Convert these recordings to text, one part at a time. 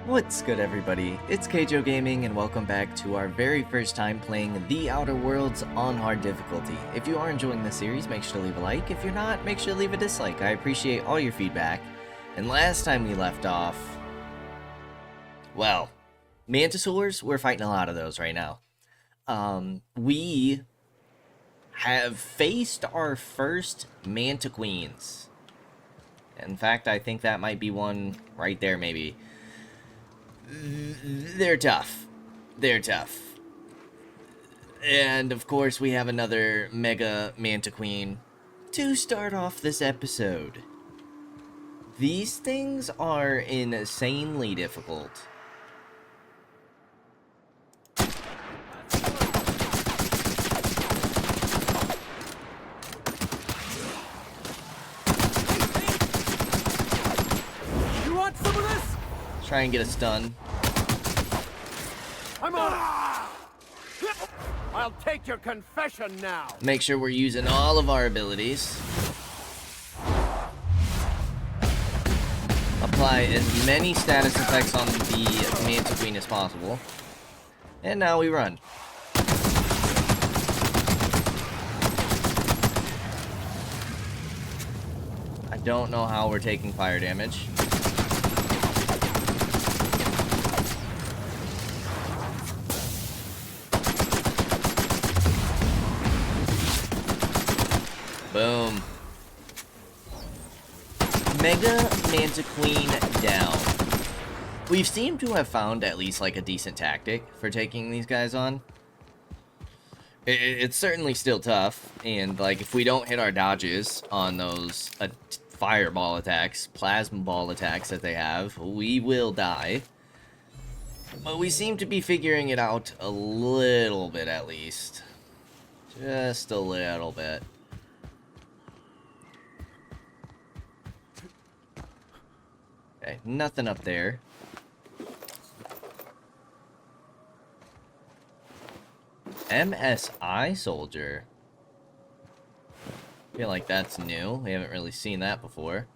What's good, everybody? It's Kaige-O Gaming, and welcome back to our very first time playing The Outer Worlds on hard difficulty. If you are enjoying the series, make sure to leave a like. If you're not, make sure to leave a dislike. I appreciate all your feedback. And last time we left off, well, Mantisaurs, we're fighting a lot of those right now. We have faced our first Mantiqueens. In fact, I think that might be one right there, maybe. They're tough. They're tough. And, of course, we have another Mega Mantiqueen to start off this episode. These things are insanely difficult. You want some of this? Try and get a stun. I'm on it. I'll take your confession now. Make sure we're using all of our abilities. Apply as many status effects on the Mantiqueen as possible. And now we run. I don't know how we're taking fire damage. Boom. Mega Mantiqueen down. We seem to have found at least like a decent tactic for taking these guys on. It's certainly still tough, and like if we don't hit our dodges on those fireball attacks, plasma ball attacks that they have, we will die. But we seem to be figuring it out a little bit at least. Just a little bit. Okay, nothing up there. MSI soldier. Feel like that's new. We haven't really seen that before.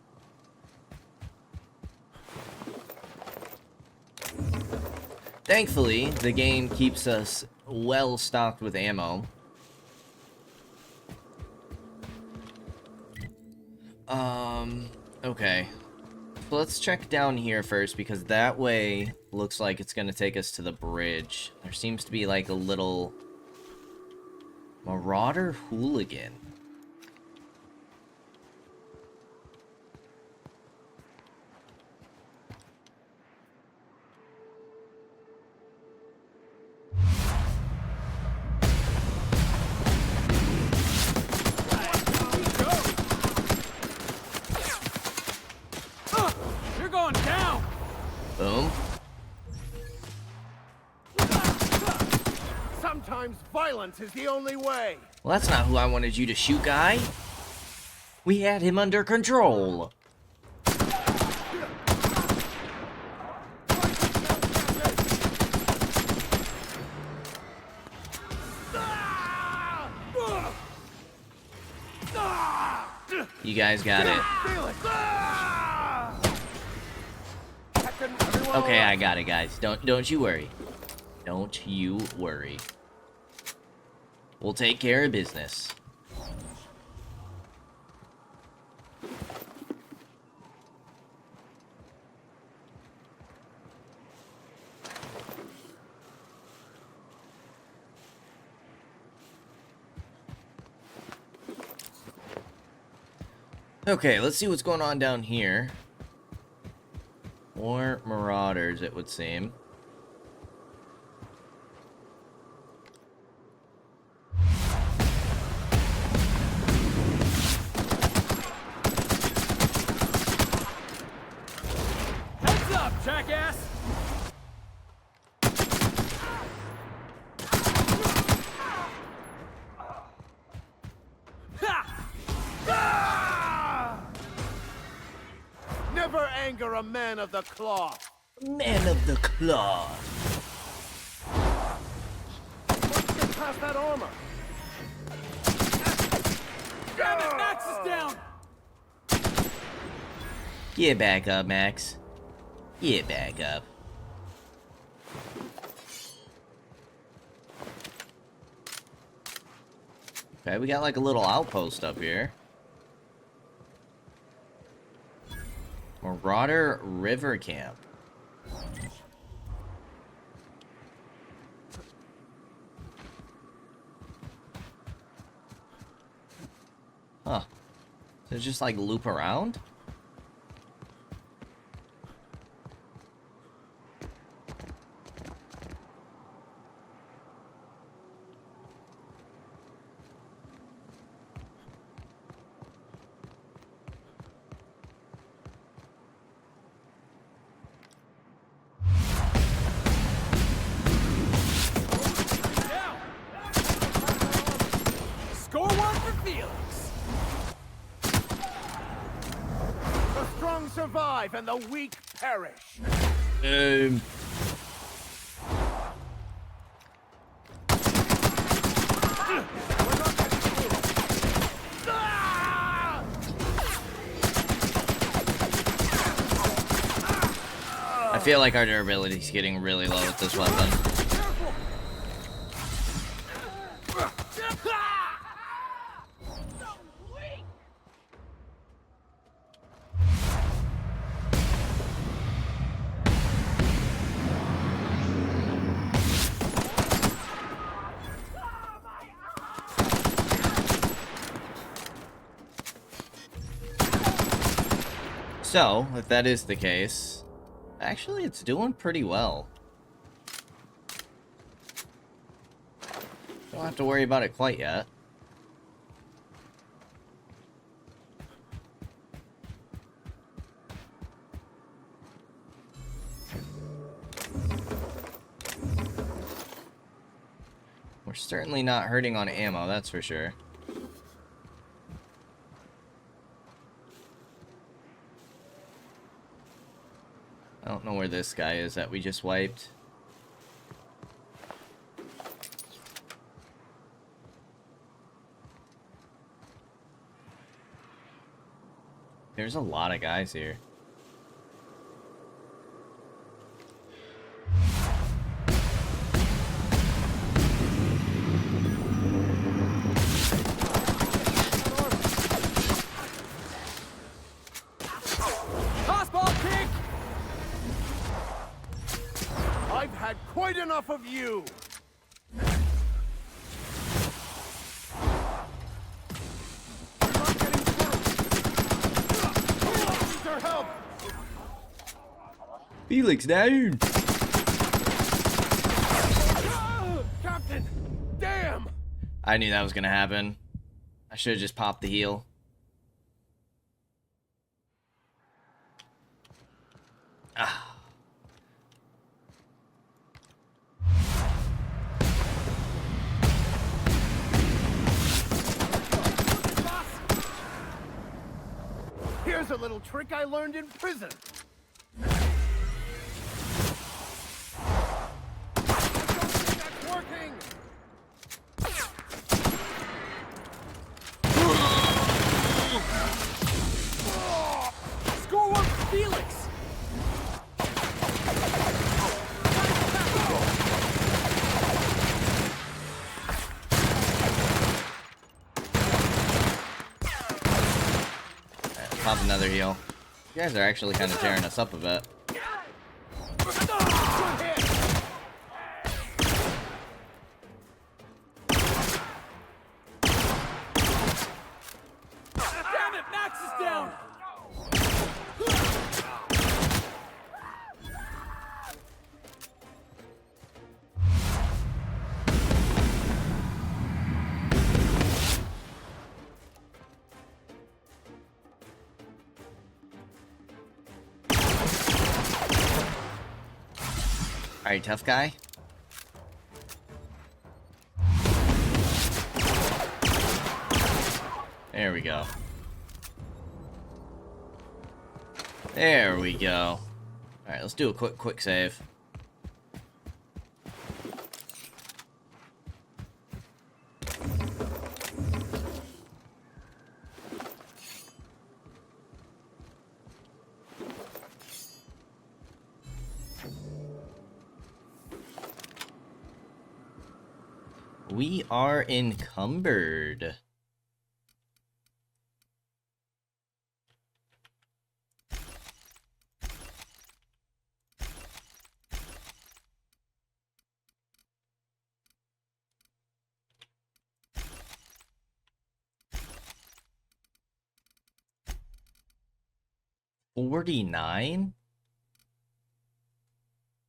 Thankfully, the game keeps us well stocked with ammo. Okay. So let's check down here first, because that way looks like it's going to take us to the bridge. There seems to be like a little Marauder Hooligan. You're going down. Boom. Sometimes violence is the only way. Well, that's not who I wanted you to shoot, guy. We had him under control. You guys got it. Okay, I got it, guys. Don't you worry. Don't you worry. We'll take care of business. Okay, let's see what's going on down here. More marauders, it would seem. Heads up, jackass. Never anger a man of the cloth. Man of the claw. Let's get past that armor. Damn it, Max is down. Get back up, Max. Get back up. Okay, we got like a little outpost up here. Marauder River Camp. Huh. So just like loop around? Score one for Felix. The strong survive and the weak perish. I feel like our durability is getting really low with this weapon. So, if that is the case, actually it's doing pretty well. Don't have to worry about it quite yet. We're certainly not hurting on ammo, that's for sure. I don't know where this guy is that we just wiped. There's a lot of guys here. I've had quite enough of you! I'm not getting through! Need your help! Felix down! Captain! Damn! I knew that was gonna happen. I should have just popped the heal. Ah. Here's a little trick I learned in prison. I don't think that's working. Score one for Felix. Pop another heal. You guys are actually kind of tearing us up a bit. Damn it, Max is down! Alright, tough guy. There we go. There we go. Alright, let's do a quick save. We are encumbered. $49?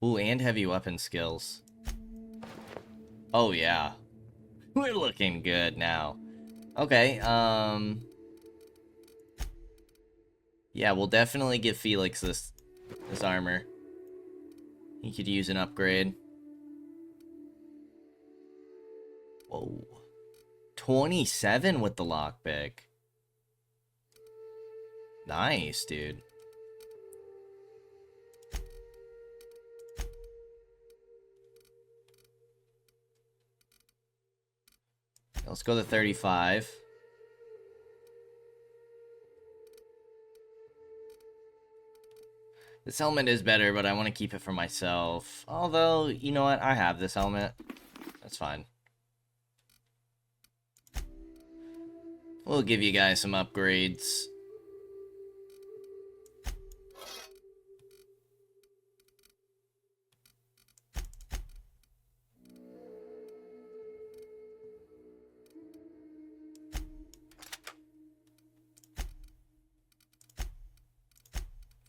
Ooh, and heavy weapon skills. Oh, yeah. We're looking good now. Okay, yeah, we'll definitely give Felix this armor. He could use an upgrade. Whoa. 27 with the lockpick. Nice, dude. Let's go to 35. This helmet is better, but I want to keep it for myself. Although, you know what? I have this helmet. That's fine. We'll give you guys some upgrades.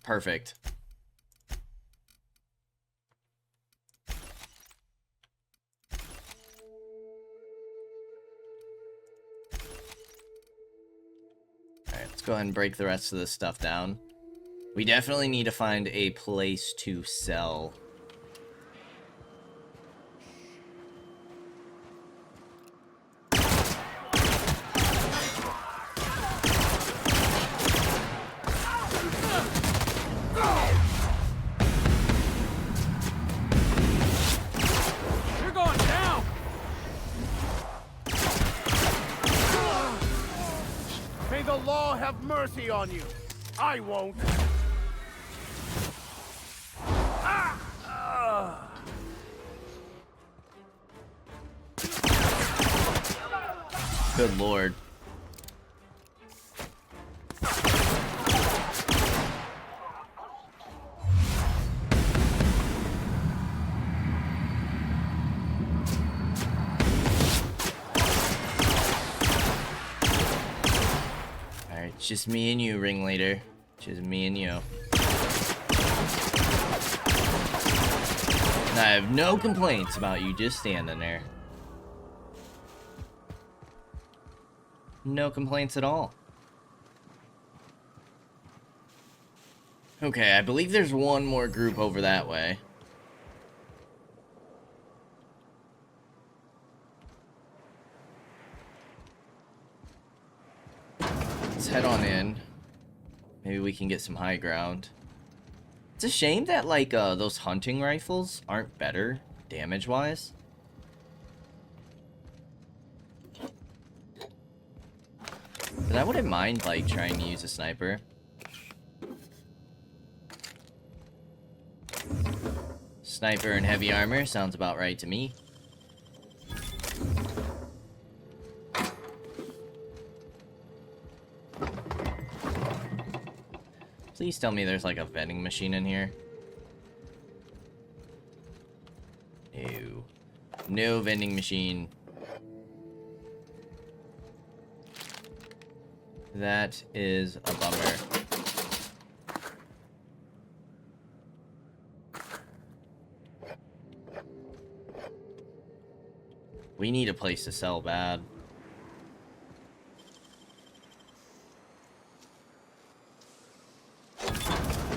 Perfect. Alright, let's go ahead and break the rest of this stuff down. We definitely need to find a place to sell. You're going down! May the law have mercy on you. I won't. Good lord. Alright, it's just me and you, ringleader. Just me and you. And I have no complaints about you just standing there. No complaints at all. Okay, I believe there's one more group over that way. Let's head on in. Maybe we can get some high ground. It's a shame that, like, those hunting rifles aren't better damage-wise. But I wouldn't mind, like, trying to use a sniper. Sniper and heavy armor sounds about right to me. Please tell me there's, like, a vending machine in here. No. No vending machine. That is a bummer. We need a place to sell bad.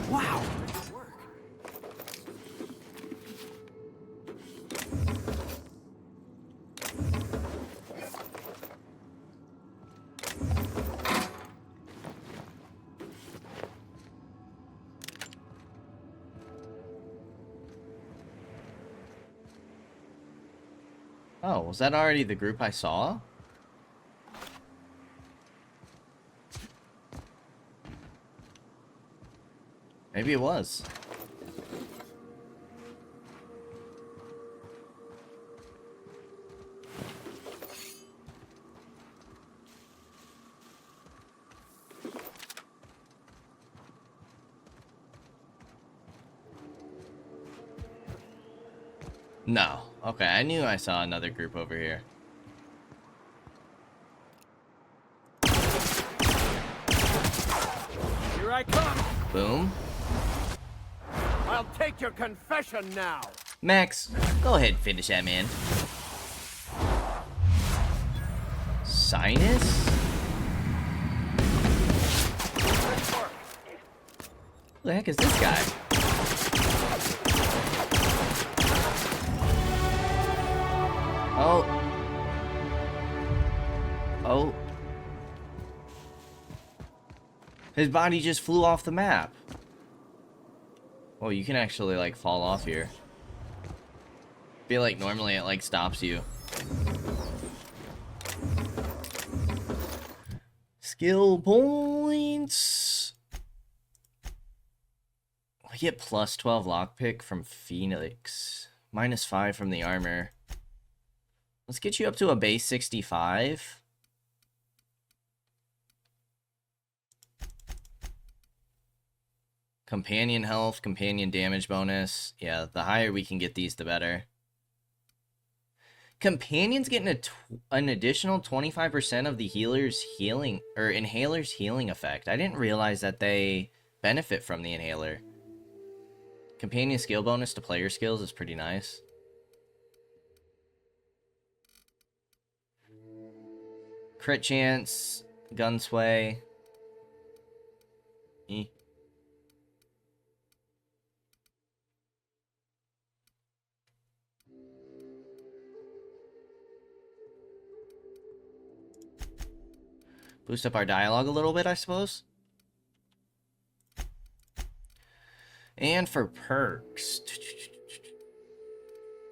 Wow! Oh, was that already the group I saw? Maybe it was. No. Okay, I knew I saw another group over here. Here I come. Boom. I'll take your confession now. Max, go ahead and finish that, man. Sinus? Who the heck is this guy? Oh. Oh. His body just flew off the map. Oh, you can actually, like, fall off here. I feel like normally it, like, stops you. Skill points. I get plus 12 lockpick from Phoenix. Minus 5 from the armor. Let's get you up to a base 65. Companion health, companion damage bonus. Yeah, the higher we can get these, the better. Companion's getting an additional 25% of the healer's healing, or inhaler's healing effect. I didn't realize that they benefit from the inhaler. Companion skill bonus to player skills is pretty nice. Crit chance, gun sway. Eh. Boost up our dialogue a little bit, I suppose. And for perks,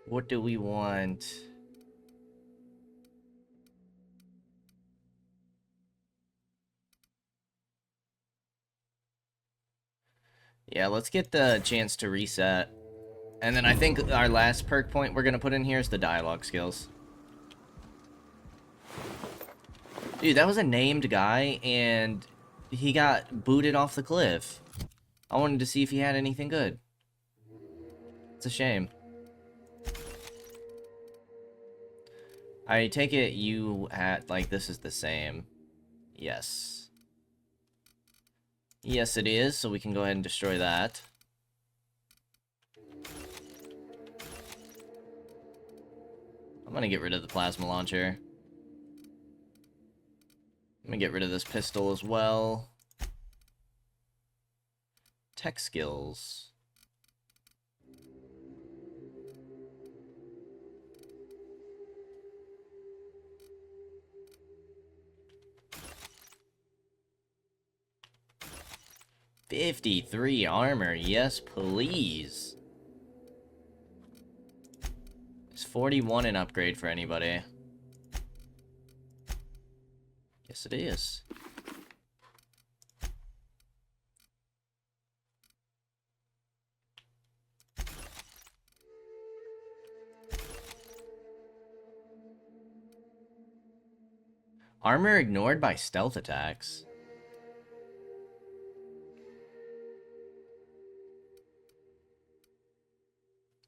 what do we want? Yeah, let's get the chance to reset. And then I think our last perk point we're going to put in here is the dialogue skills. Dude, that was a named guy, and he got booted off the cliff. I wanted to see if he had anything good. It's a shame. I take it you had, like, this is the same. Yes. Yes, it is, so we can go ahead and destroy that. I'm gonna get rid of the plasma launcher. I'm gonna get rid of this pistol as well. Tech skills. $53 armor, yes please. Is 41 an upgrade for anybody? Yes it is. Armor ignored by stealth attacks.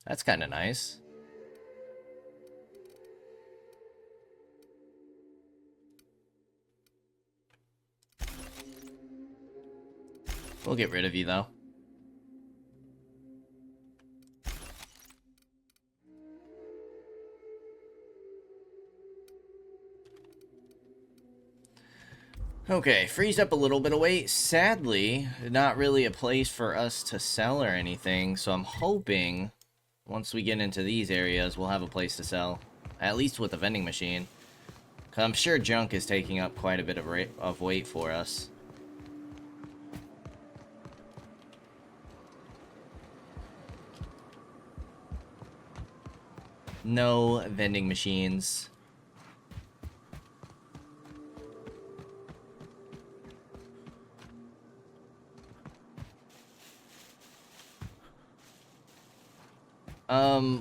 That's kind of nice. We'll get rid of you, though. Okay, frees up a little bit of weight. Sadly, not really a place for us to sell or anything, so I'm hoping once we get into these areas, we'll have a place to sell. At least with a vending machine. 'Cause I'm sure junk is taking up quite a bit of weight for us. No vending machines.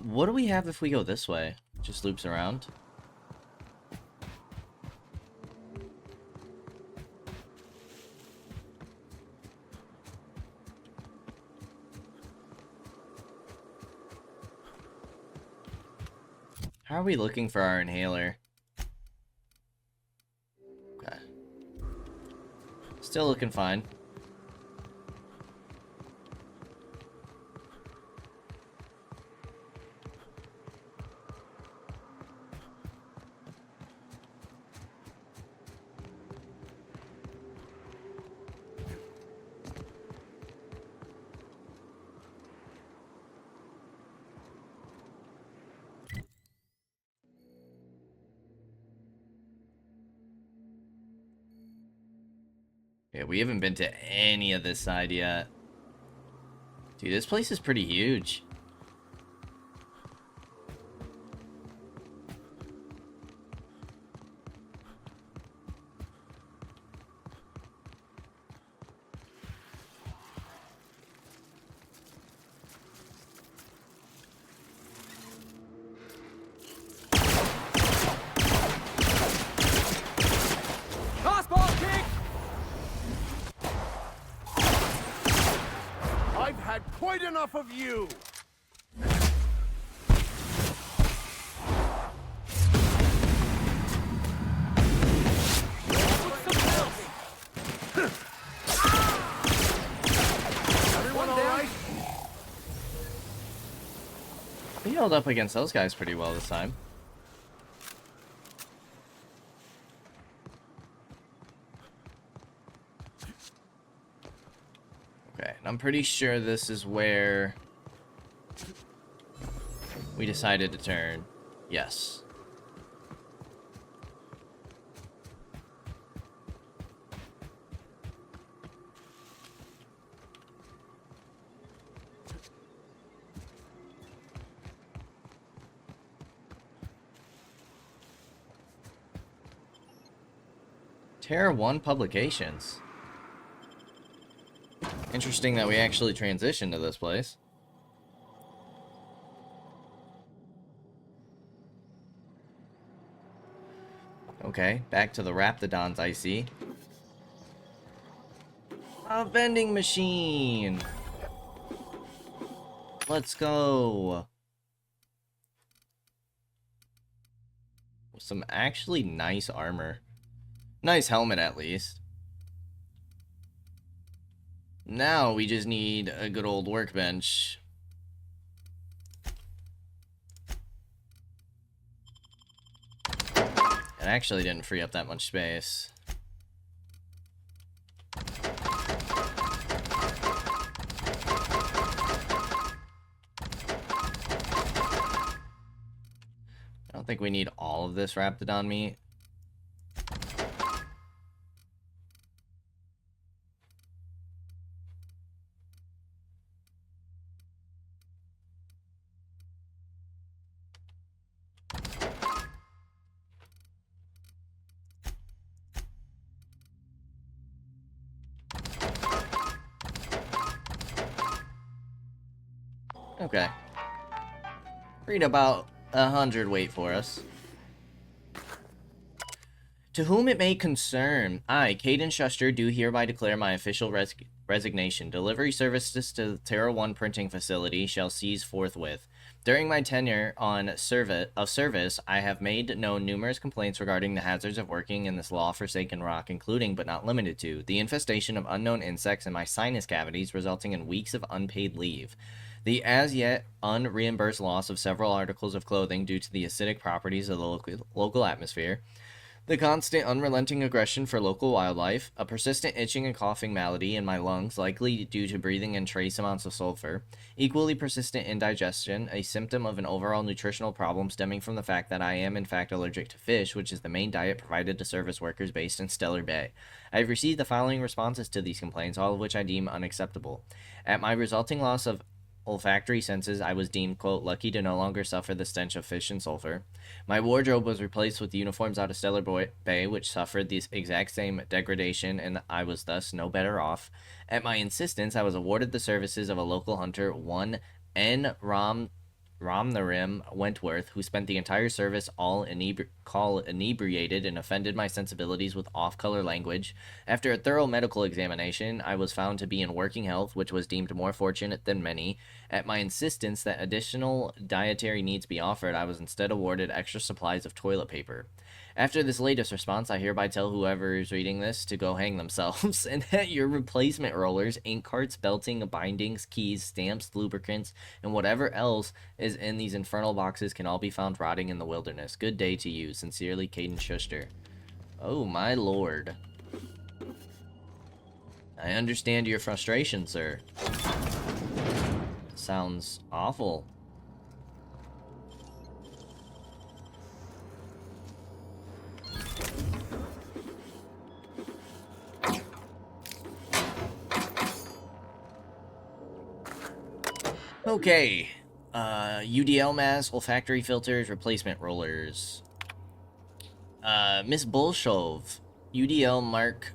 What do we have if we go this way? Just loops around. How are we looking for our inhaler? Okay. Still looking fine. Yeah, we haven't been to any of this side yet. Dude, this place is pretty huge. Crossball kick! I've had quite enough of you! Everyone all right? We held up against those guys pretty well this time. Okay, and I'm pretty sure this is where we decided to turn. Yes. Terra 1 Publications. Interesting that we actually transitioned to this place. Okay, back to the Raptidons I see. A vending machine! Let's go! Some actually nice armor. Nice helmet, at least. Now we just need a good old workbench. It actually didn't free up that much space. I don't think we need all of this Raptidon meat. Okay. Read about 100 wait for us. To whom it may concern, I, Caden Shuster, do hereby declare my official resignation. Delivery services to the Terra 1 printing facility shall cease forthwith. During my tenure on service, I have made known numerous complaints regarding the hazards of working in this law-forsaken rock, including, but not limited to, the infestation of unknown insects in my sinus cavities, resulting in weeks of unpaid leave. The as-yet unreimbursed loss of several articles of clothing due to the acidic properties of the local atmosphere, the constant unrelenting aggression for local wildlife, a persistent itching and coughing malady in my lungs likely due to breathing in trace amounts of sulfur, equally persistent indigestion, a symptom of an overall nutritional problem stemming from the fact that I am in fact allergic to fish, which is the main diet provided to service workers based in Stellar Bay. I have received the following responses to these complaints, all of which I deem unacceptable. At my resulting loss of olfactory senses, I was deemed, quote, lucky to no longer suffer the stench of fish and sulfur. My wardrobe was replaced with uniforms out of Stellar Bay, which suffered the exact same degradation, and I was thus no better off. At my insistence, I was awarded the services of a local hunter, one N. Romnarim Wentworth, who spent the entire service all inebriated and offended my sensibilities with off-color language. After a thorough medical examination, I was found to be in working health, which was deemed more fortunate than many. At my insistence that additional dietary needs be offered, I was instead awarded extra supplies of toilet paper. After this latest response, I hereby tell whoever is reading this to go hang themselves, and that your replacement rollers, ink carts, belting, bindings, keys, stamps, lubricants, and whatever else is in these infernal boxes can all be found rotting in the wilderness. Good day to you. Sincerely, Caden Schuster. Oh, my lord. I understand your frustration, sir. Sounds awful. Okay. UDL mask, olfactory filters, replacement rollers. Miss Bolshov. UDL Mark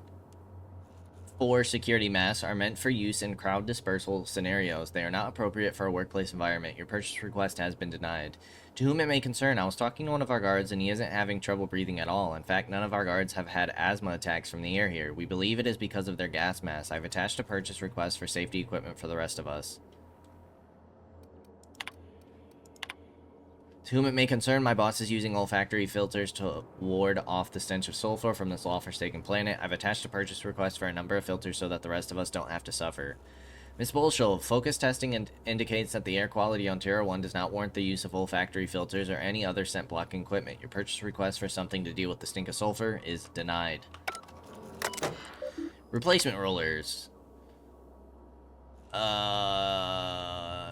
4 security masks are meant for use in crowd dispersal scenarios. They are not appropriate for a workplace environment. Your purchase request has been denied. To whom it may concern, I was talking to one of our guards and he isn't having trouble breathing at all. In fact, none of our guards have had asthma attacks from the air here. We believe it is because of their gas masks. I've attached a purchase request for safety equipment for the rest of us. To whom it may concern, my boss is using olfactory filters to ward off the stench of sulfur from this law-forsaken planet. I've attached a purchase request for a number of filters so that the rest of us don't have to suffer. Ms. Bolshov, focus testing indicates that the air quality on Tier 1 does not warrant the use of olfactory filters or any other scent-blocking equipment. Your purchase request for something to deal with the stink of sulfur is denied. Replacement rollers.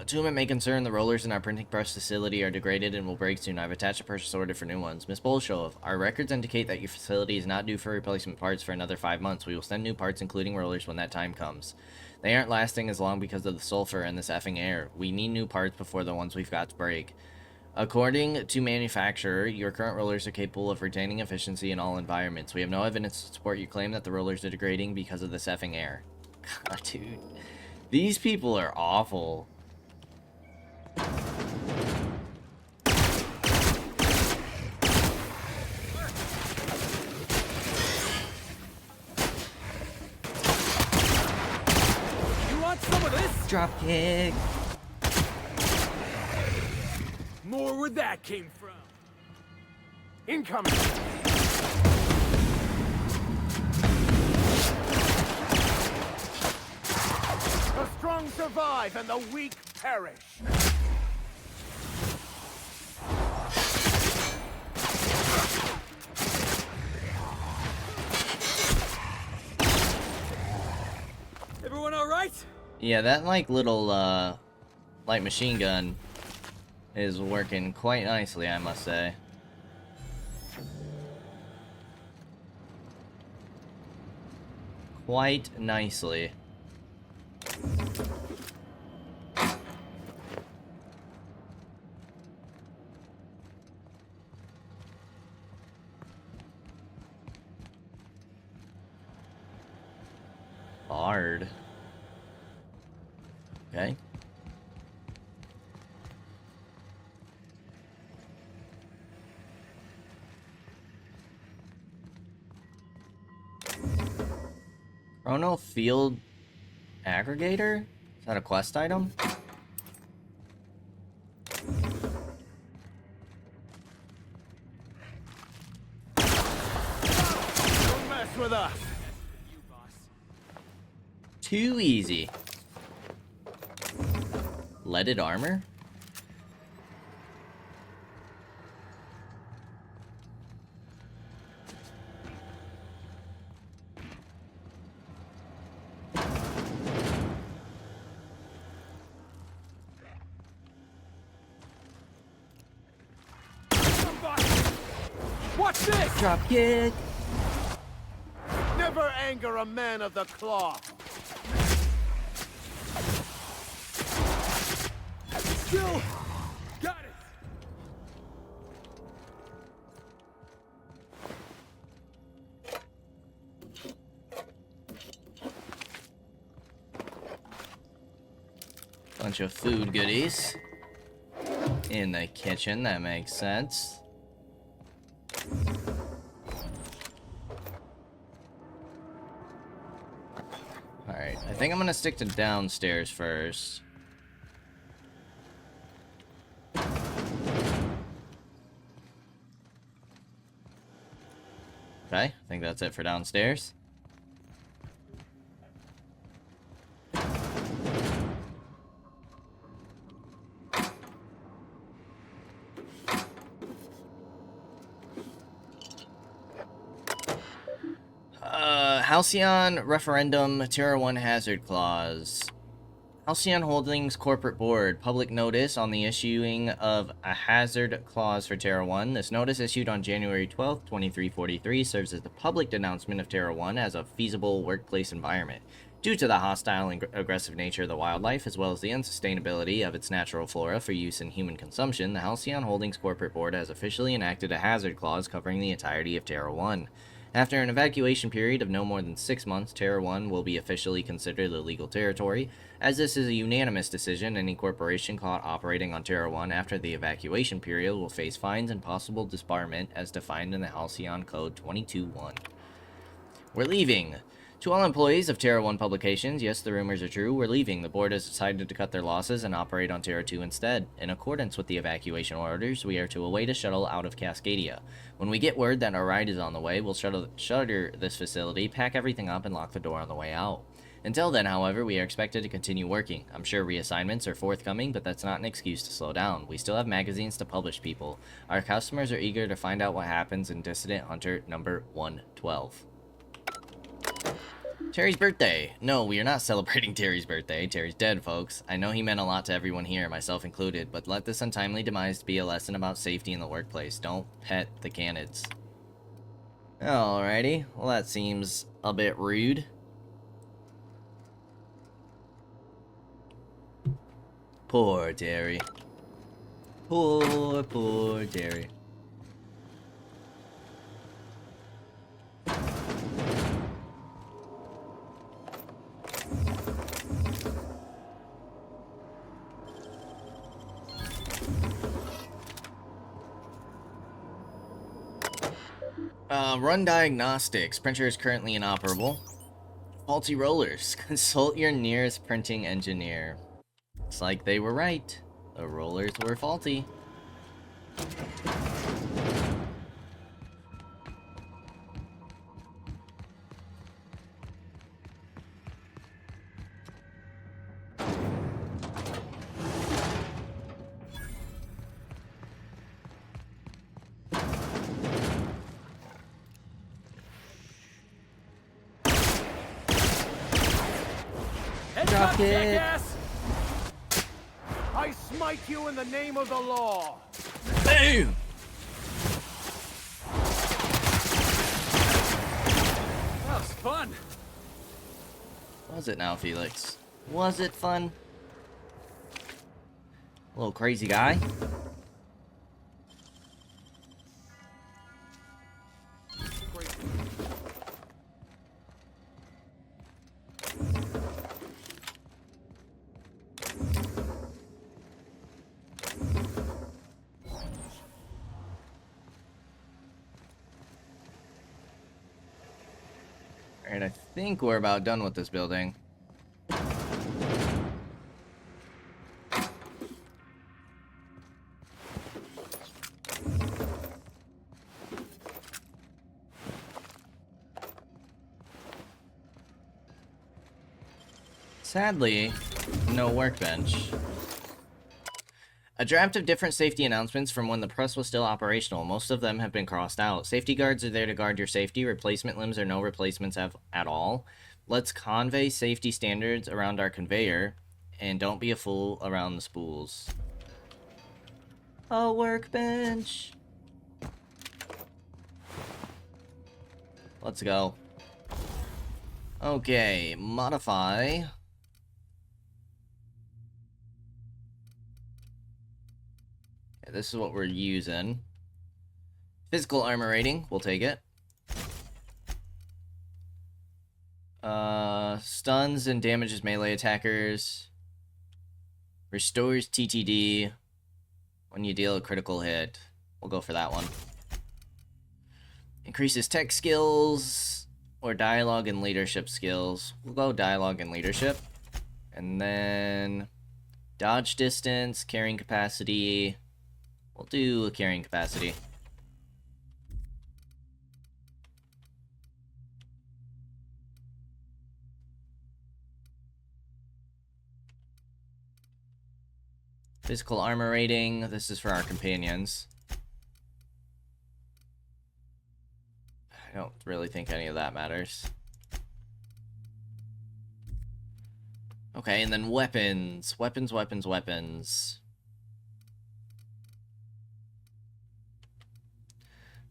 To whom it may concern, the rollers in our printing press facility are degraded and will break soon. I've attached a purchase order for new ones. Ms. Bolshov, our records indicate that your facility is not due for replacement parts for another 5 months. We will send new parts, including rollers, when that time comes. They aren't lasting as long because of the sulfur and this effing air. We need new parts before the ones we've got to break. According to manufacturer, your current rollers are capable of retaining efficiency in all environments. We have no evidence to support your claim that the rollers are degrading because of this effing air. God, dude. These people are awful. Drop kick. More where that came from. Incoming. The strong survive and the weak perish. Everyone all right? Yeah, that like little light machine gun is working quite nicely, I must say. Quite nicely. Hard. Okay. Chrono Field Aggregator? Is that a quest item? Don't mess with us. Too easy. Leaded armor? Watch this! Drop kick! Never anger a man of the cloth. Still got it. Bunch of food goodies. in the kitchen. That makes sense. Alright, I think I'm gonna stick to downstairs first. Okay, I think that's it for downstairs. Halcyon Referendum Tier 1 Hazard Clause. Halcyon Holdings Corporate Board, public notice on the issuing of a hazard clause for Terra 1. This notice, issued on January 12th, 2343, serves as the public denouncement of Terra 1 as a feasible workplace environment. Due to the hostile and aggressive nature of the wildlife, as well as the unsustainability of its natural flora for use in human consumption, the Halcyon Holdings Corporate Board has officially enacted a hazard clause covering the entirety of Terra 1. After an evacuation period of no more than 6 months, Terra 1 will be officially considered illegal territory. As this is a unanimous decision, any corporation caught operating on Terra 1 after the evacuation period will face fines and possible disbarment as defined in the Halcyon Code 22.1. We're leaving. To all employees of Terra 1 Publications, yes, the rumors are true, we're leaving. The board has decided to cut their losses and operate on Terra 2 instead. In accordance with the evacuation orders, we are to await a shuttle out of Cascadia. When we get word that our ride is on the way, we'll shutter this facility, pack everything up, and lock the door on the way out. Until then, however, we are expected to continue working. I'm sure reassignments are forthcoming, but that's not an excuse to slow down. We still have magazines to publish, people. Our customers are eager to find out what happens in Dissident Hunter number 112. Terry's birthday. No, we are not celebrating Terry's birthday. Terry's dead, folks. I know he meant a lot to everyone here, myself included, but let this untimely demise be a lesson about safety in the workplace. Don't pet the canids. Alrighty. Well, that seems a bit rude. Poor Terry. Poor Terry. Run diagnostics. Printer is currently inoperable. Faulty rollers. Consult your nearest printing engineer. It's like they were right. The rollers were faulty. Drop it. I smite you in the name of the law. Boom! That was fun. Was it now, Felix? Was it fun? Little crazy guy. Alright, I think we're about done with this building. Sadly, no workbench. A draft of different safety announcements from when the press was still operational. Most of them have been crossed out. Safety guards are there to guard your safety. Replacement limbs or no replacements at all. Let's convey safety standards around our conveyor. And don't be a fool around the spools. A workbench. Let's go. Okay, modify. This is what we're using. Physical armor rating, we'll take it. Stuns and damages melee attackers. Restores TTD. When you deal a critical hit, we'll go for that one. Increases tech skills or dialogue and leadership skills. We'll go dialogue and leadership. And then dodge distance, carrying capacity. We'll do a carrying capacity. Physical armor rating. This is for our companions. I don't really think any of that matters. Okay, and then weapons. Weapons.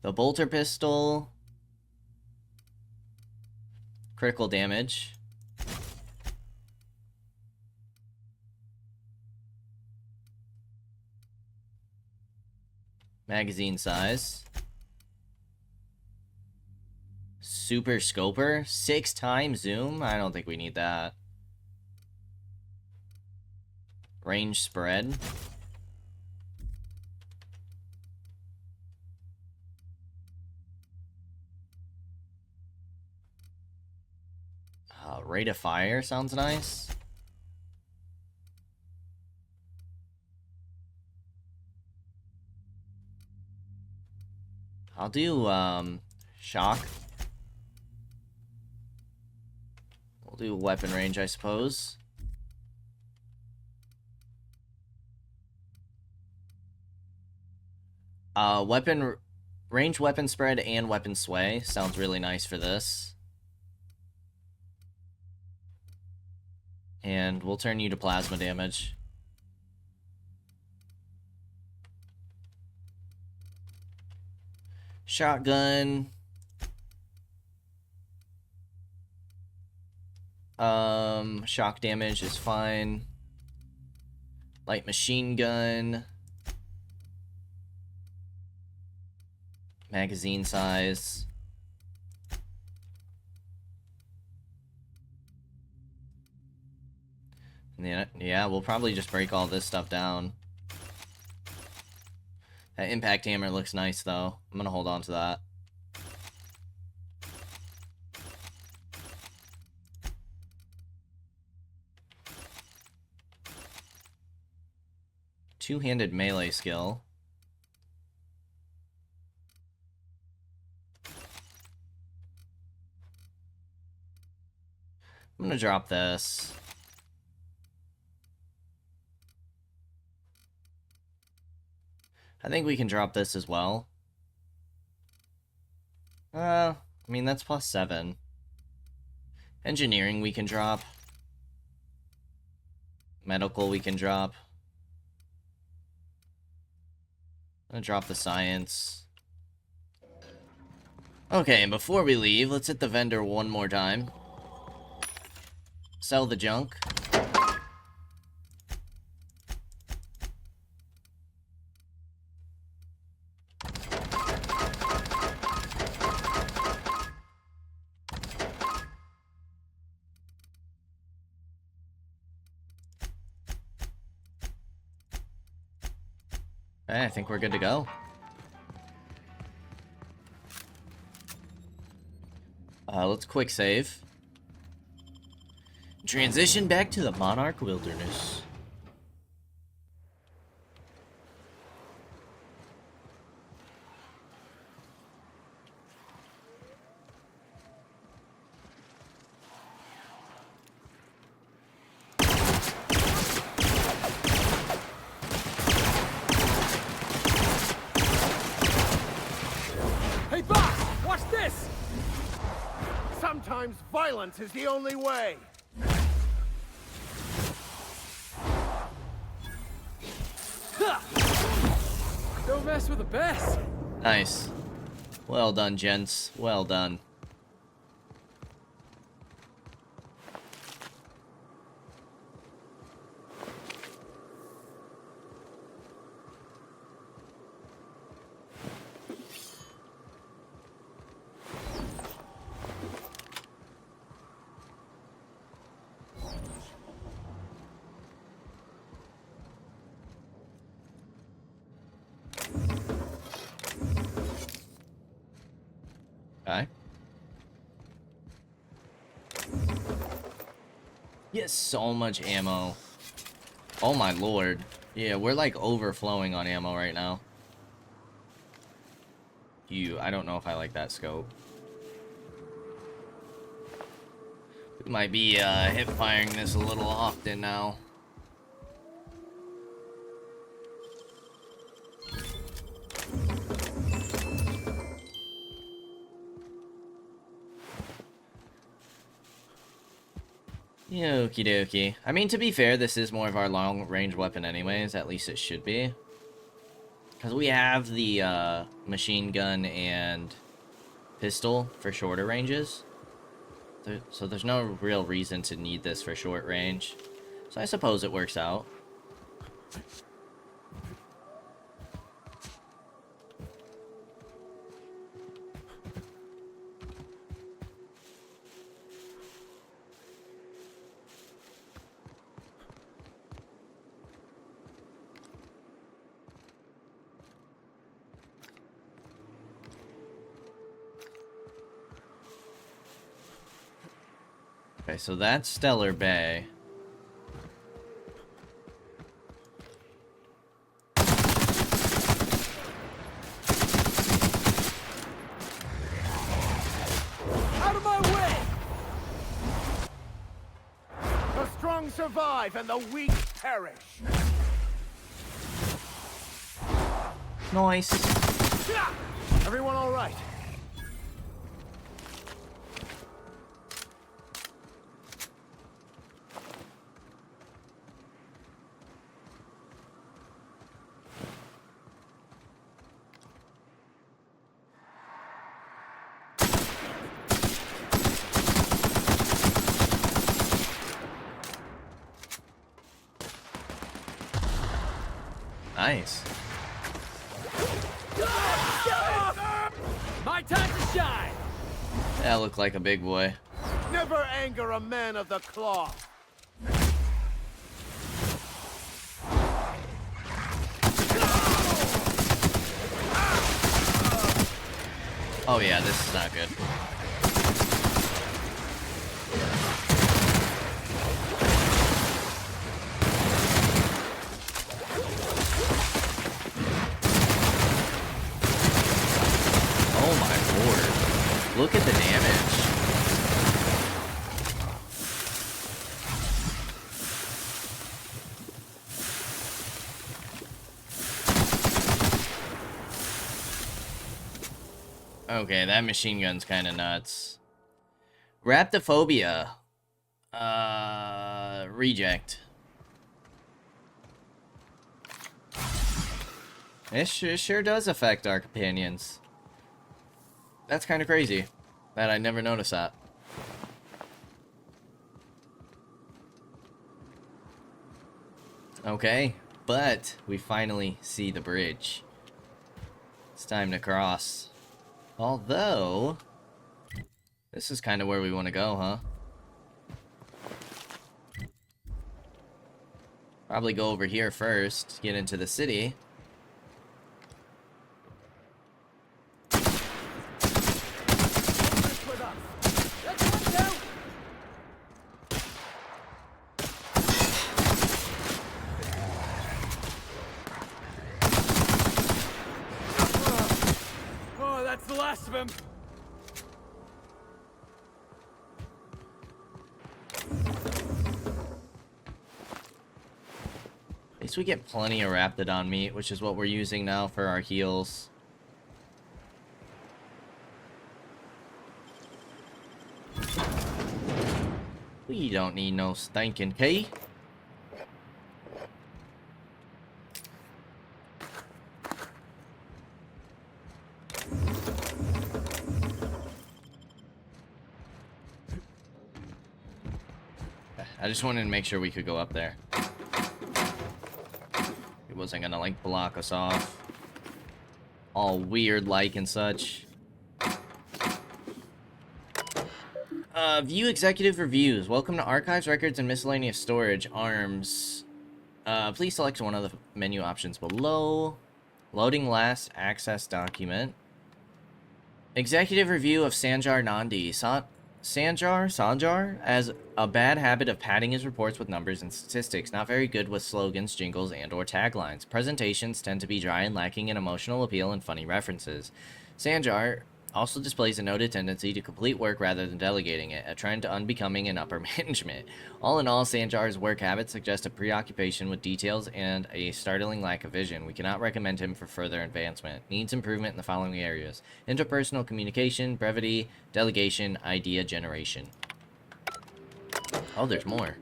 The bolter pistol. Critical damage. Magazine size. Super scoper. 6 times zoom? I don't think we need that. Range spread. Rate of fire sounds nice. I'll do shock. We'll do weapon range, I suppose. Range weapon spread and weapon sway sounds really nice for this. And we'll turn you to plasma damage. Shotgun. Shock damage is fine. Light machine gun. Magazine size. Yeah, we'll probably just break all this stuff down. That impact hammer looks nice, though. I'm gonna hold on to that. Two-handed melee skill. I'm gonna drop this. I think we can drop this as well. I mean, that's +7. Engineering we can drop. Medical we can drop. I'm gonna drop the science. Okay, and before we leave, let's hit the vendor one more time. Sell the junk. Okay, I think we're good to go. Let's quick save. Transition back to the Monarch Wilderness. Hey, boss! Watch this! Sometimes violence is the only way. Don't mess with the best. Nice. Well done, gents. Well done. Okay. Yes, so much ammo. Oh my lord. Yeah, we're like overflowing on ammo right now. I don't know if I like that scope. We might be hip firing this a little often now. Okie dokie. I mean, to be fair, this is more of our long-range weapon anyways. At least it should be. Because we have the machine gun and pistol for shorter ranges. So there's no real reason to need this for short range. So I suppose it works out. Okay, so that's Stellar Bay. Out of my way! The strong survive and the weak perish. Nice. Everyone all right? Nice. My time to shine! That looked like a big boy. Never anger a man of the cloth. Oh yeah, this is not good. Oh my lord. Look at the damage. Okay, that machine gun's kind of nuts. Raptophobia. Reject. It sure does affect our companions. That's kind of crazy that I never noticed that. Okay, but we finally see the bridge. It's time to cross. Although, this is kind of where we want to go, huh? Probably go over here first, get into the city. Oh, that's the last of him. At least we get plenty of Raptidon meat, which is what we're using now for our heals. We don't need no stinking key. I just wanted to make sure we could go up there. It wasn't gonna, like, block us off. All weird like and such. View executive reviews. Welcome to Archives, Records, and Miscellaneous Storage. ARMS. Please select one of the menu options below. Loading last access document. Executive review of Sanjar Nandi. Sanjar has a bad habit of padding his reports with numbers and statistics, not very good with slogans, jingles, and or taglines. Presentations tend to be dry and lacking in emotional appeal and funny references. Sanjar also displays a noted tendency to complete work rather than delegating it, a trend unbecoming in upper management. All in all, Sanjar's work habits suggest a preoccupation with details and a startling lack of vision. We cannot recommend him for further advancement. Needs improvement in the following areas: interpersonal communication, brevity, delegation, idea generation. Oh, there's more.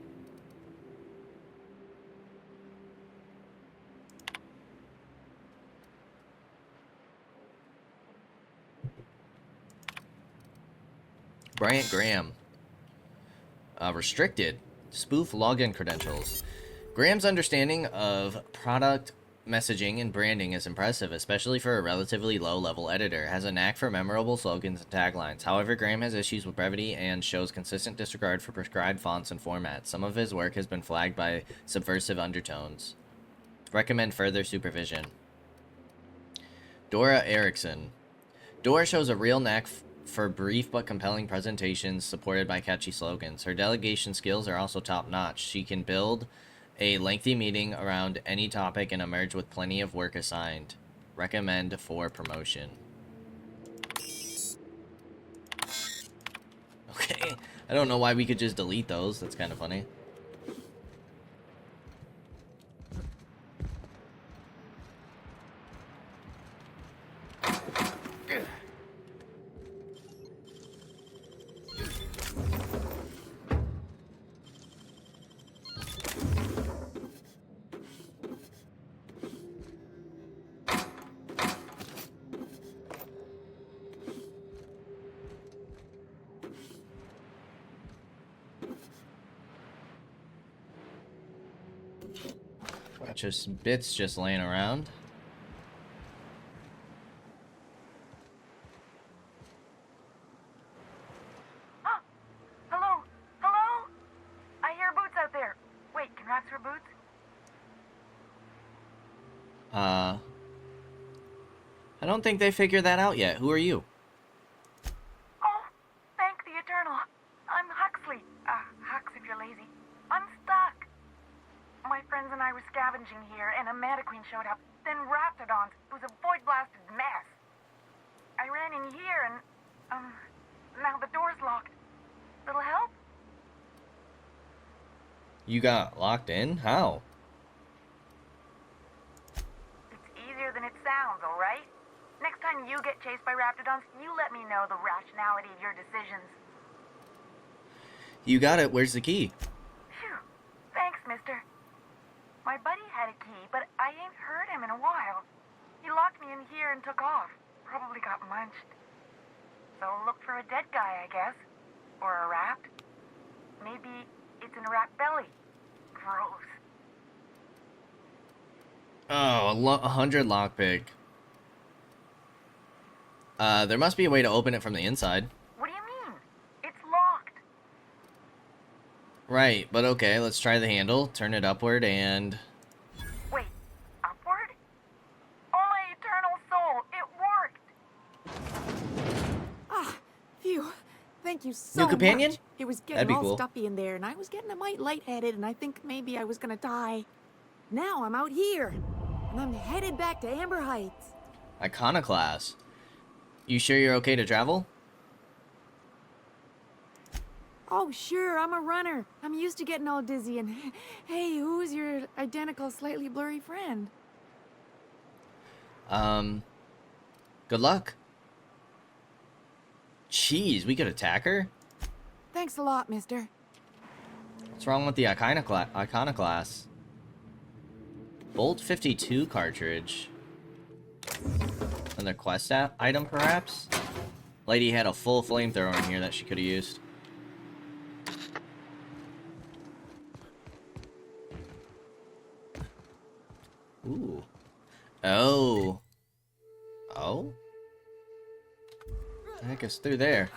Bryant Graham. Restricted. Spoof login credentials. Graham's understanding of product messaging and branding is impressive, especially for a relatively low-level editor. Has a knack for memorable slogans and taglines. However, Graham has issues with brevity and shows consistent disregard for prescribed fonts and formats. Some of his work has been flagged by subversive undertones. Recommend further supervision. Dora Erickson. Dora shows a real knack for brief but compelling presentations supported by catchy slogans. Her delegation skills are also top-notch. She can build a lengthy meeting around any topic and emerge with plenty of work assigned. Recommend for promotion. Okay, I don't know why we could just delete those. That's kind of funny. Just bits just laying around. Oh, hello, hello. I hear boots out there. Wait, can rats wear boots? I don't think they figured that out yet. Who are you? Oh, thank the Eternal. I'm Huxley. Hux if you're lazy. I'm stuck. My friends and I were scavenging here, and a Meta Queen showed up. Then Raptidons. It was a void-blasted mess. I ran in here, and, now the door's locked. Little help? You got locked in? How? It's easier than it sounds, all right? Next time you get chased by Raptidons, you let me know the rationality of your decisions. You got it. Where's the key? Phew. Thanks, mister. My buddy had a key, but I ain't heard him in a while. He locked me in here and took off. Probably got munched. So look for a dead guy, I guess. Or a rat. Maybe it's in a rat belly. Gross. Oh, 100 lockpick. There must be a way to open it from the inside. What do you mean? It's locked. Right, but okay, let's try the handle, turn it upward, and... Wait, upward? Oh, my eternal soul, it worked! Ah, phew. Thank you so New companion? much. It was That'd getting be all cool. stuffy in there, and I was getting a mite lightheaded, and I think maybe I was gonna die. Now I'm out here, and I'm headed back to Amber Heights. Iconoclast. You sure you're okay to travel? Oh, sure, I'm a runner. I'm used to getting all dizzy, and hey, who's your identical, slightly blurry friend? Good luck. Jeez, we could attack her? Thanks a lot, mister. What's wrong with the Iconoclast? Bolt 52 cartridge. Another quest item, perhaps? Lady had a full flamethrower in here that she could have used. Ooh. Oh. Oh? I guess through there.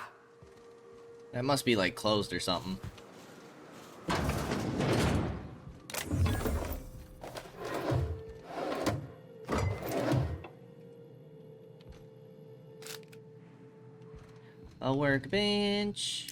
That must be like closed or something. A workbench.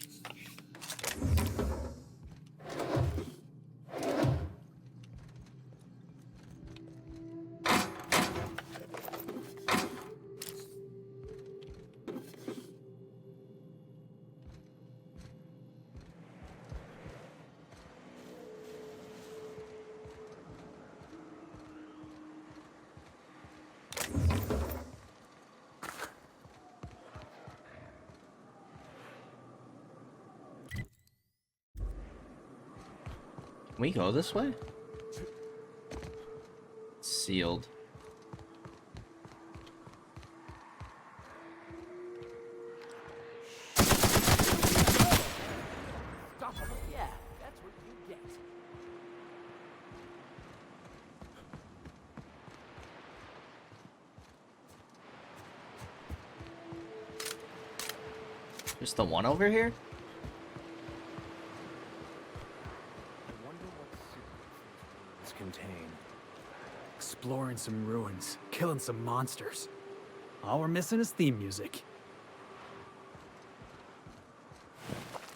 Can we go this way? It's sealed. Yeah, that's what you get. Just the one over here? I wonder what secrets these ruins contain. Exploring some ruins, killing some monsters. All we're missing is theme music.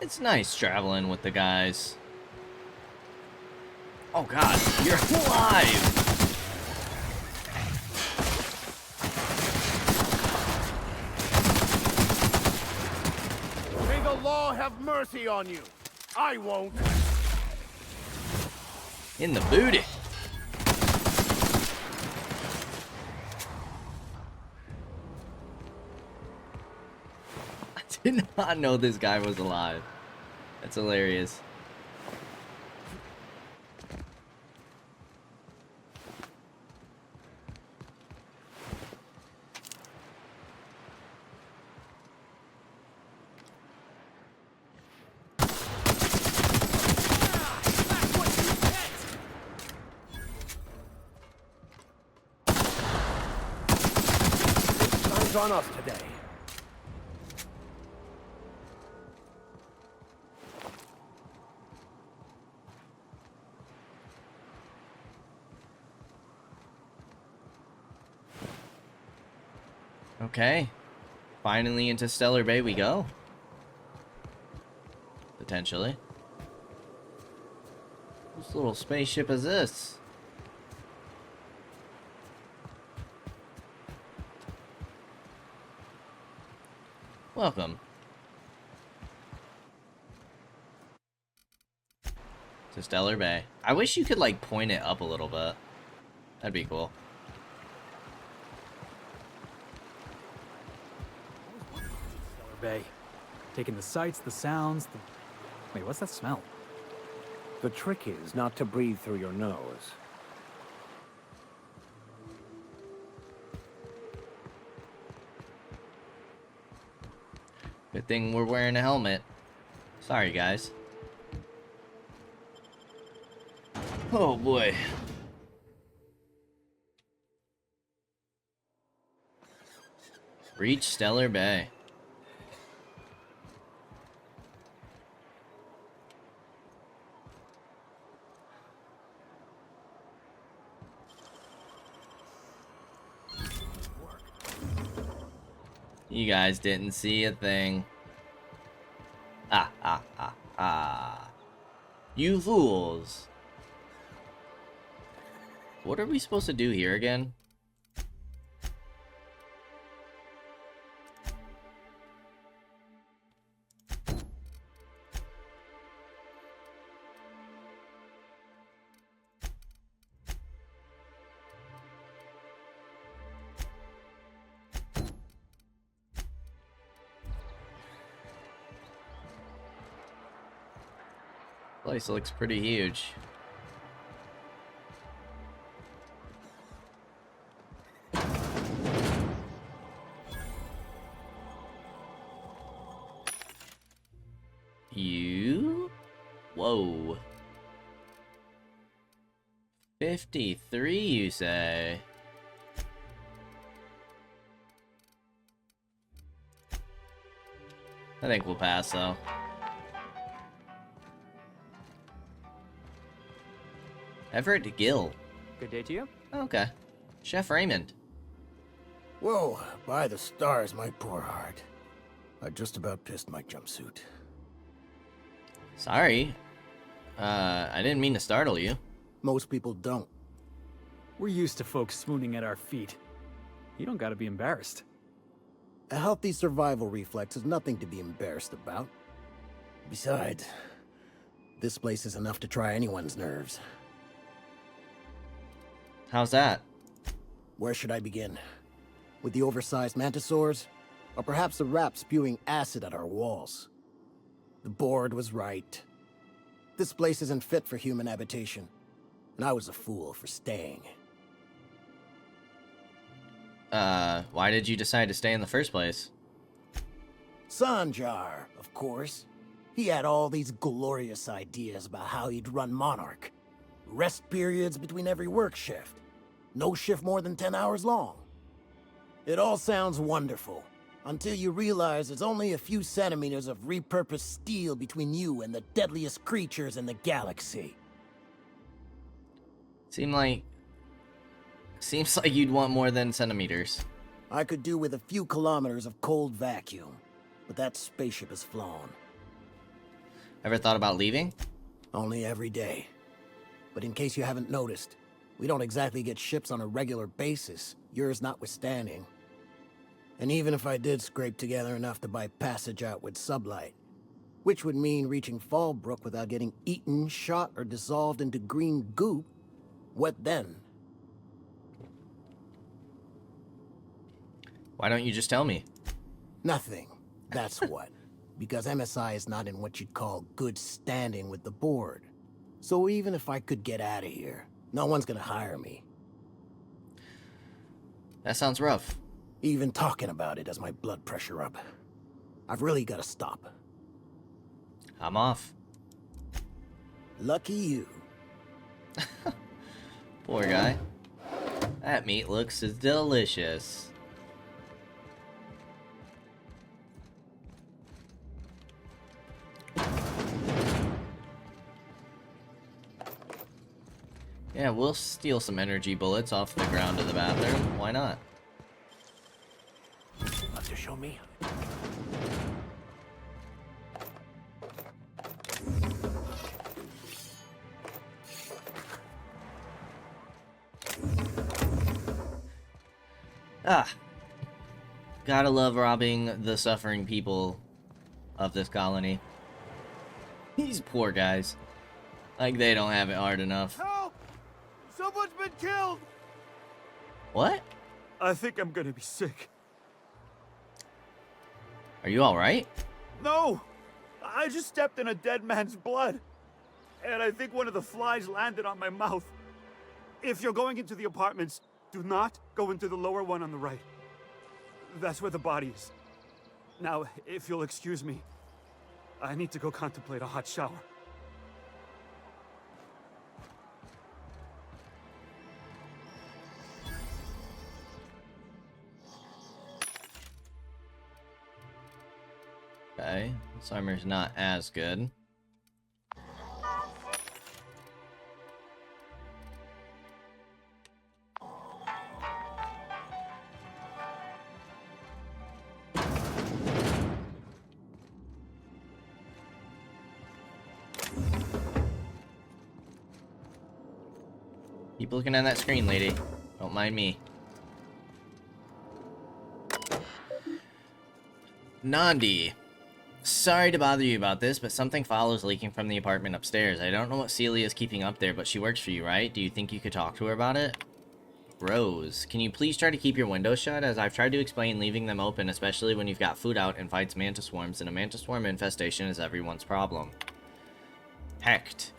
It's nice traveling with the guys. Oh god, you're alive! May the law have mercy on you. I won't. In the booty. I did not know this guy was alive. That's hilarious. Time's on us today. Okay. Finally into Stellar Bay we go. Potentially. Whose little spaceship is this? Welcome. To Stellar Bay. I wish you could, like, point it up a little bit. That'd be cool. Stellar Bay. Taking the sights, the sounds, the... Wait, what's that smell? The trick is not to breathe through your nose. Good thing we're wearing a helmet. Sorry, guys. Oh, boy. Reach Stellar Bay. You guys didn't see a thing. Ah, ah, ah, ah. You fools. What are we supposed to do here again? Place looks pretty huge. You? Whoa. 53, you say? I think we'll pass, though. Everett Gill. Good day to you. Okay. Chef Raymond. Whoa, by the stars, my poor heart. I just about pissed my jumpsuit. Sorry. I didn't mean to startle you. Most people don't. We're used to folks swooning at our feet. You don't gotta be embarrassed. A healthy survival reflex is nothing to be embarrassed about. Besides, this place is enough to try anyone's nerves. How's that? Where should I begin? With the oversized mantisaurs? Or perhaps the rats spewing acid at our walls? The board was right. This place isn't fit for human habitation. And I was a fool for staying. Why did you decide to stay in the first place? Sanjar, of course. He had all these glorious ideas about how he'd run Monarch. Rest periods between every work shift. No shift more than 10 hours long. It all sounds wonderful, until you realize there's only a few centimeters of repurposed steel between you and the deadliest creatures in the galaxy. Seems like you'd want more than centimeters. I could do with a few kilometers of cold vacuum, but that spaceship is flown. Ever thought about leaving? Only every day. But in case you haven't noticed, we don't exactly get ships on a regular basis, yours notwithstanding. And even if I did scrape together enough to buy passage out with sublight, which would mean reaching Fallbrook without getting eaten, shot, or dissolved into green goop, what then? Why don't you just tell me? Nothing. That's what. Because MSI is not in what you'd call good standing with the board. So even if I could get out of here, no one's gonna hire me. That sounds rough. Even talking about it has my blood pressure up. I've really gotta stop. I'm off. Lucky you. Poor guy. That meat looks delicious. Yeah, we'll steal some energy bullets off the ground of the bathroom. Why not? Love to show me? Ah. Gotta love robbing the suffering people of this colony. These poor guys. Like they don't have it hard enough. Help! Someone's been killed! What? I think I'm gonna be sick. Are you alright? No! I just stepped in a dead man's blood. And I think one of the flies landed on my mouth. If you're going into the apartments, do not go into the lower one on the right. That's where the body is. Now, if you'll excuse me, I need to go contemplate a hot shower. Okay, this armor's not as good. Keep looking at that screen, lady. Don't mind me. Nandi. Sorry to bother you about this, but something foul is leaking from the apartment upstairs. I don't know what Celia's keeping up there, but she works for you, right? Do you think you could talk to her about it? Rose, can you please try to keep your windows shut? As I've tried to explain, leaving them open, especially when you've got food out, invites mantis swarms, and a mantis swarm infestation is everyone's problem. Hecht.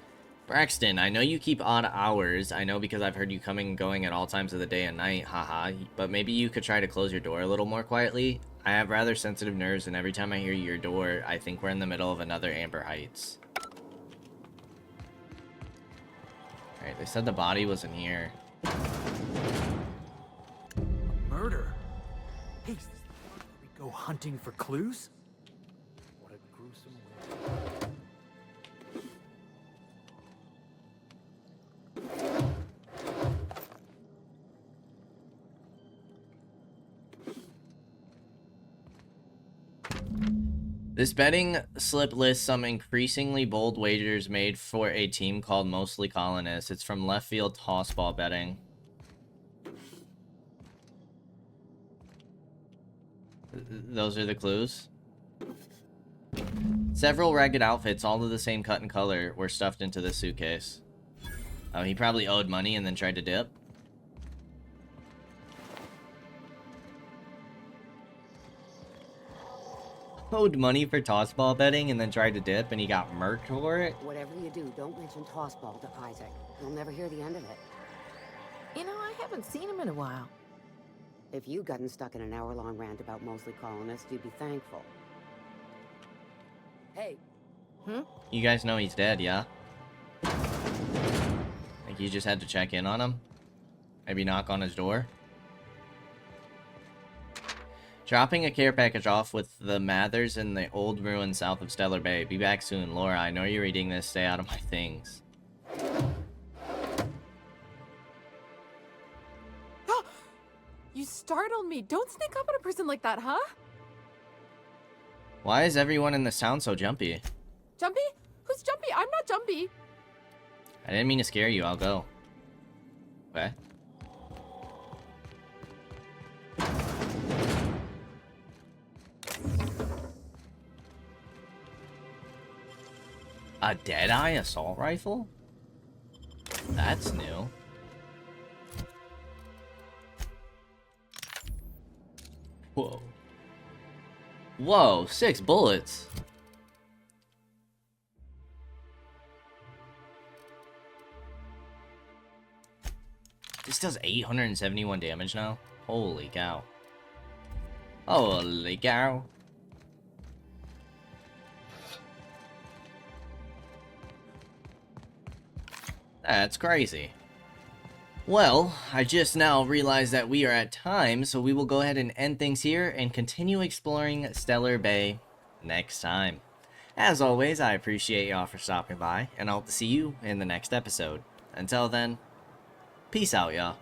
Braxton, I know you keep odd hours. I know because I've heard you coming and going at all times of the day and night, haha. But maybe you could try to close your door a little more quietly? I have rather sensitive nerves, and every time I hear your door, I think we're in the middle of another Amber Heights. Alright, they said the body was in here. Murder? Hey, is this the part where we go hunting for clues? What a gruesome way. This betting slip lists some increasingly bold wagers made for a team called Mostly Colonists. It's from Left Field Tossball Betting. Those are the clues. Several ragged outfits, all of the same cut and color, were stuffed into this suitcase. Oh, he probably owed money and then tried to dip. Owed money for tossball betting and then tried to dip and he got murked for it? Whatever you do, don't mention tossball to Isaac. You'll never hear the end of it. You know, I haven't seen him in a while. If you'd gotten stuck in an hour-long rant about mostly colonists, you'd be thankful. Hey. You guys know he's dead, yeah? Like you just had to check in on him? Maybe knock on his door? Dropping a care package off with the Mathers in the old ruin south of Stellar Bay. Be back soon. Laura, I know you're reading this. Stay out of my things. You startled me. Don't sneak up on a person like that, huh? Why is everyone in this town so jumpy? Jumpy? Who's Jumpy? I'm not Jumpy. I didn't mean to scare you. I'll go. Okay. A Deadeye assault rifle? That's new. Whoa. Whoa, 6 bullets. This does 871 damage now? Holy cow. Holy cow. That's crazy. Well, I just now realized that we are at time, so we will go ahead and end things here and continue exploring Stellar Bay next time. As always, I appreciate y'all for stopping by, and I hope to see you in the next episode. Until then, peace out, y'all.